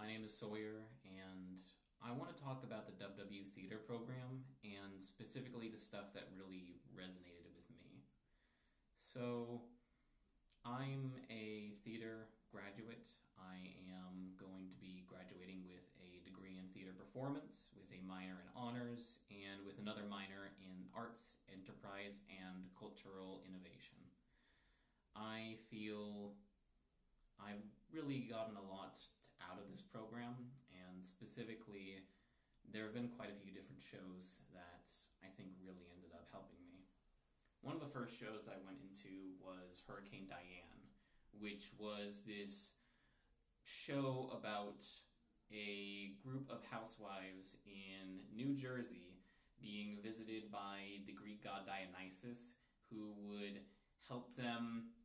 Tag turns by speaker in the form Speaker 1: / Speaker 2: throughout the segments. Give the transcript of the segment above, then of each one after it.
Speaker 1: my name is Sawyer, and I want to talk about the WWU Theatre Program, and specifically the stuff that really resonated with me. So, I'm a theater graduate. I am going to be graduating with a degree in theater performance, with a minor in honors, and with another minor in arts, enterprise, and cultural innovation. I feel I've really gotten a lot out of this program, and specifically, there have been quite a few different shows that I think really ended up helping me. One of the first shows I went into was Hurricane Diane, which was this show about a group of housewives in New Jersey being visited by the Greek god Dionysus, who would help them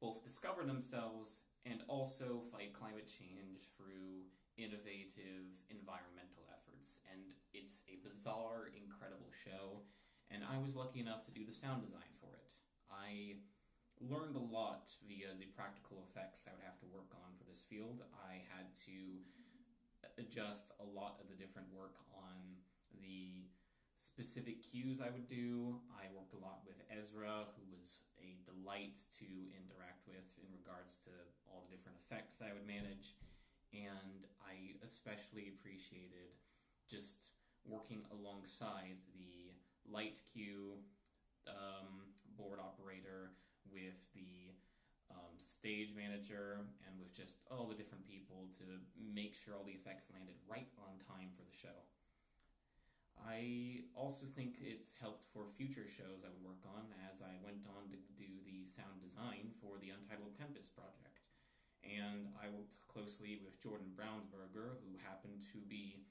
Speaker 1: both discover themselves and also fight climate change through innovative environmental efforts. And it's a bizarre, incredible show, and I was lucky enough to do the sound design for it. I learned a lot via the practical effects I would have to work on for this field. I had to adjust a lot of the different work on the specific cues I would do. I worked a lot with Ezra, who was a delight to interact with in regards to all the different effects I would manage, and I especially appreciated just working alongside the light cue board operator, with the stage manager, and with just all the different people to make sure all the effects landed right on time for the show. I also think it's helped for future shows I would work on, as I went on to do the sound design for the Untitled Tempest project. And I worked closely with Jordan Brownsberger, who happened to be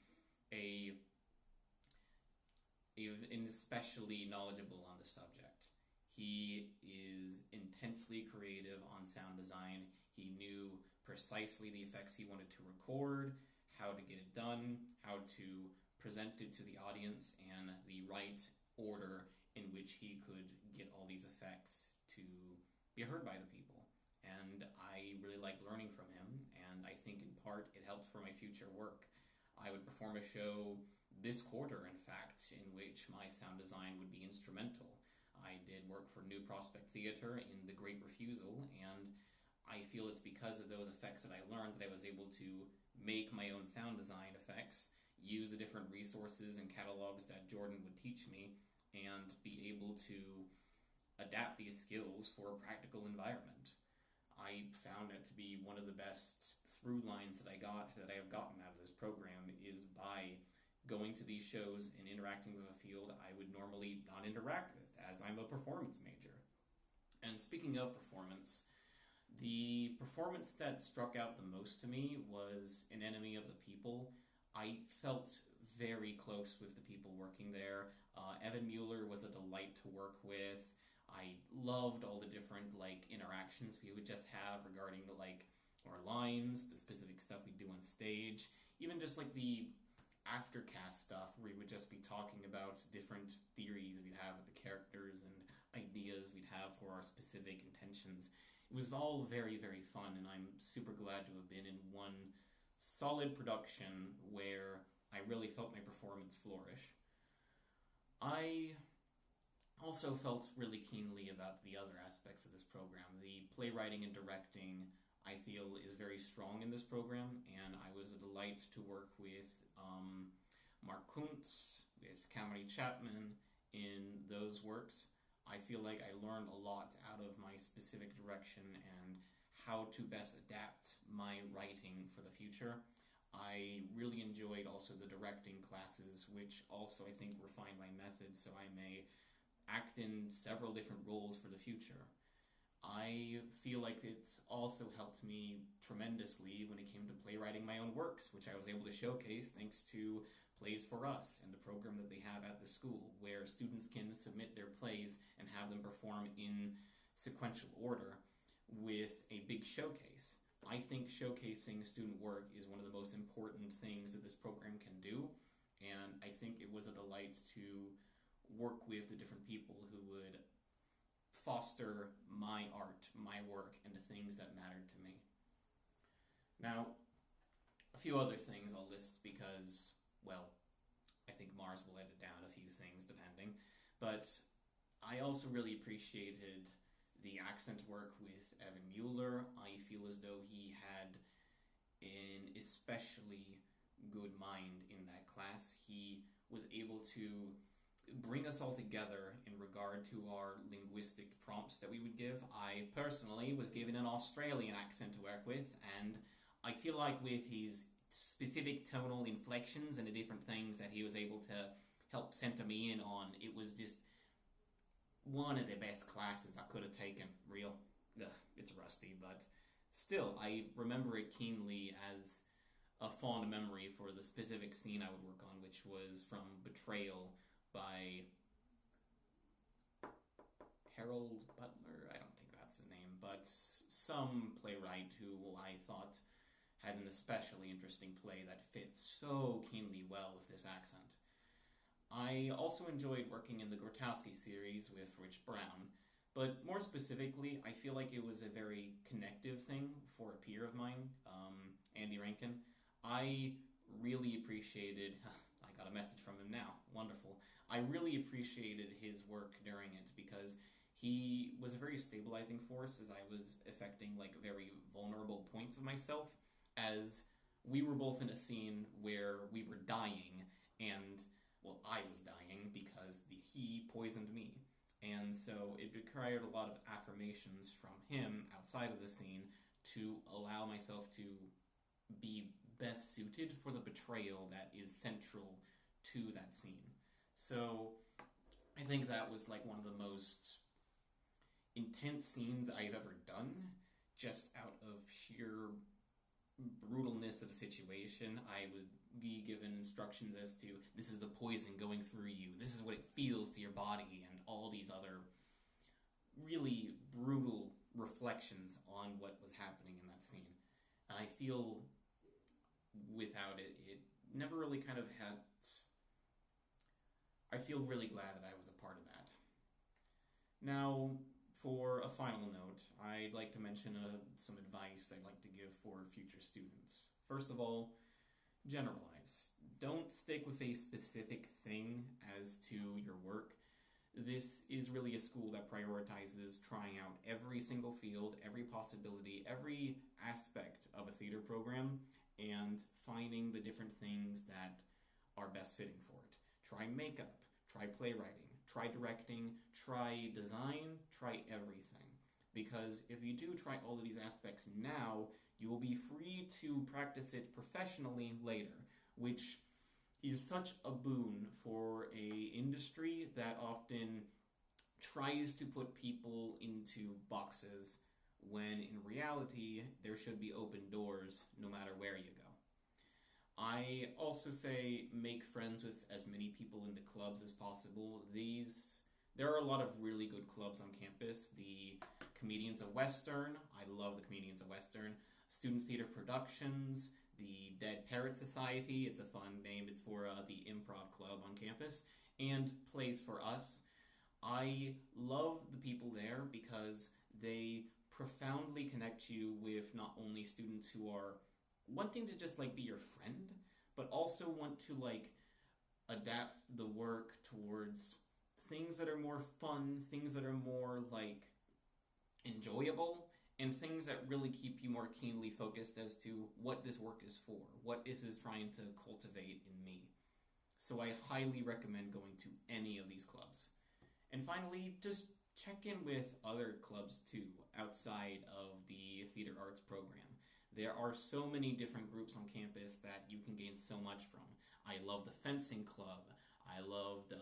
Speaker 1: especially knowledgeable on the subject. He is intensely creative on sound design. He knew precisely the effects he wanted to record, how to get it done, how to present it to the audience, and the right order in which he could get all these effects to be heard by the people. And I really liked learning from him, and I think in part it helped for my future work. I would perform a show this quarter, in fact, in which my sound design would be instrumental. I did work for New Prospect Theatre in The Great Refusal, and I feel it's because of those effects that I learned that I was able to make my own sound design effects, use the different resources and catalogs that Jordan would teach me, and be able to adapt these skills for a practical environment. I found it to be one of the best through lines that I have gotten out of this program, is by going to these shows and interacting with a field I would normally not interact with, as I'm a performance major. And speaking of performance, the performance that struck out the most to me was An Enemy of the People. I felt very close with the people working there. Evan Mueller was a delight to work with. I loved all the different interactions we would just have regarding our lines, the specific stuff we do on stage, even just the aftercast stuff where we would just be talking about different theories we'd have with the characters and ideas we'd have for our specific intentions. It was all very, very fun, and I'm super glad to have been in one solid production where I really felt my performance flourish. I also felt really keenly about the other aspects of this program. The playwriting and directing, I feel, is very strong in this program, and I was a delight to work with Mark Kuntz, with Cameron Chapman in those works. I feel like I learned a lot out of my specific direction and how to best adapt my writing for the future. I really enjoyed also the directing classes, which also I think refined my methods so I may act in several different roles for the future. I feel like it's also helped me tremendously when it came to playwriting my own works, which I was able to showcase thanks to Plays for Us and the program that they have at the school, where students can submit their plays and have them perform in sequential order with a big showcase. I think showcasing student work is one of the most important things that this program can do, and I think it was a delight to work with the different people who would foster my art, my work, and the things that mattered to me. Now, a few other things I'll list because, well, I think Mars will edit down a few things depending. But I also really appreciated the accent work with Evan Mueller. I feel as though he had an especially good mind in that class. He was able to bring us all together in regard to our linguistic prompts that we would give. I personally was given an Australian accent to work with, and I feel like with his specific tonal inflections and the different things that he was able to help center me in on, it was just one of the best classes I could have taken. It's rusty, but still, I remember it keenly as a fond memory for the specific scene I would work on, which was from Betrayal by Harold Butler. I don't think that's the name, but some playwright who I thought had an especially interesting play that fit so keenly well with this accent. I also enjoyed working in the Grotowski series with Rich Brown, but more specifically, I feel like it was a very connective thing for a peer of mine, Andy Rankin. I really appreciated, I got a message from him now, wonderful. I really appreciated his work during it because he was a very stabilizing force as I was affecting like very vulnerable points of myself, as we were both in a scene where we were dying, and, well, I was dying because he poisoned me. And so it required a lot of affirmations from him outside of the scene to allow myself to be best suited for the betrayal that is central to that scene. So I think that was like one of the most intense scenes I've ever done, just out of sheer brutalness of the situation. I would be given instructions as to, this is the poison going through you, this is what it feels to your body, and all these other really brutal reflections on what was happening in that scene. And I feel without it, it never really kind of had... I feel really glad that I was a part of that. Now, for a final note, I'd like to mention some advice I'd like to give for future students. First of all, generalize. Don't stick with a specific thing as to your work. This is really a school that prioritizes trying out every single field, every possibility, every aspect of a theater program, and finding the different things that are best fitting for it. Try makeup, try playwriting, try directing, try design, try everything. Because if you do try all of these aspects now, you will be free to practice it professionally later, which is such a boon for a industry that often tries to put people into boxes when in reality there should be open doors no matter where you go. I also say make friends with as many people in the clubs as possible. There are a lot of really good clubs on campus. The Comedians of Western, I love the Comedians of Western. Student Theater Productions, the Dead Parrot Society, it's a fun name, it's for the improv club on campus, and Plays for Us. I love the people there because they profoundly connect you with not only students who are wanting to just like be your friend, but also want to like adapt the work towards things that are more fun, things that are more like enjoyable, and things that really keep you more keenly focused as to what this work is for, what this is trying to cultivate in me. So I highly recommend going to any of these clubs. And finally, just check in with other clubs too, outside of the theater arts program. There are so many different groups on campus that you can gain so much from. I love the fencing club. I loved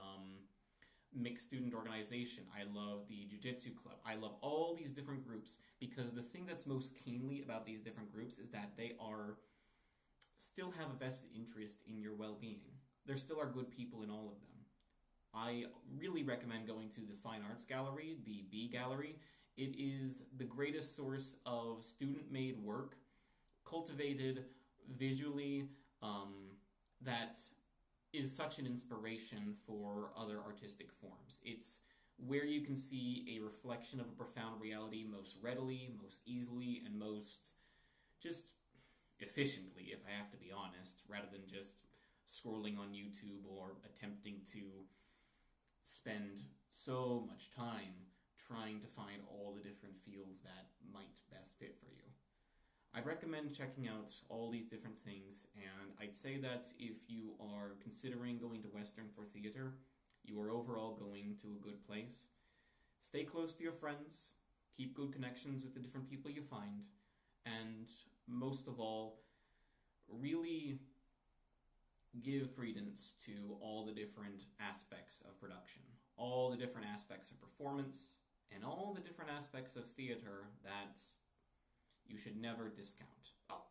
Speaker 1: mixed student organization. I love the jiu-jitsu club. I love all these different groups because the thing that's most keenly about these different groups is that they still have a vested interest in your well-being. There still are good people in all of them. I really recommend going to the Fine Arts Gallery, the B Gallery. It is the greatest source of student-made work, cultivated visually, that is such an inspiration for other artistic forms. It's where you can see a reflection of a profound reality most readily, most easily, and most just... efficiently, if I have to be honest, rather than just scrolling on YouTube or attempting to spend so much time trying to find all the different fields that might best fit for you. I'd recommend checking out all these different things, and I'd say that if you are considering going to Western for theater, you are overall going to a good place. Stay close to your friends, keep good connections with the different people you find, and most of all, really give credence to all the different aspects of production, all the different aspects of performance, and all the different aspects of theater that you should never discount. Oh.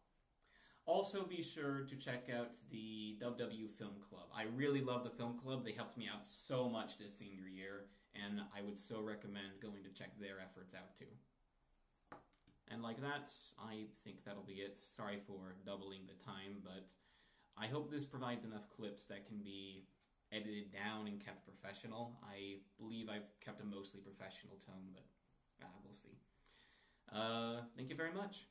Speaker 1: Also be sure to check out the WWU Film Club. I really love the film club. They helped me out so much this senior year, and I would so recommend going to check their efforts out too. And like that, I think that'll be it. Sorry for doubling the time, but I hope this provides enough clips that can be edited down and kept professional. I believe I've kept a mostly professional tone, but we'll see. Thank you very much.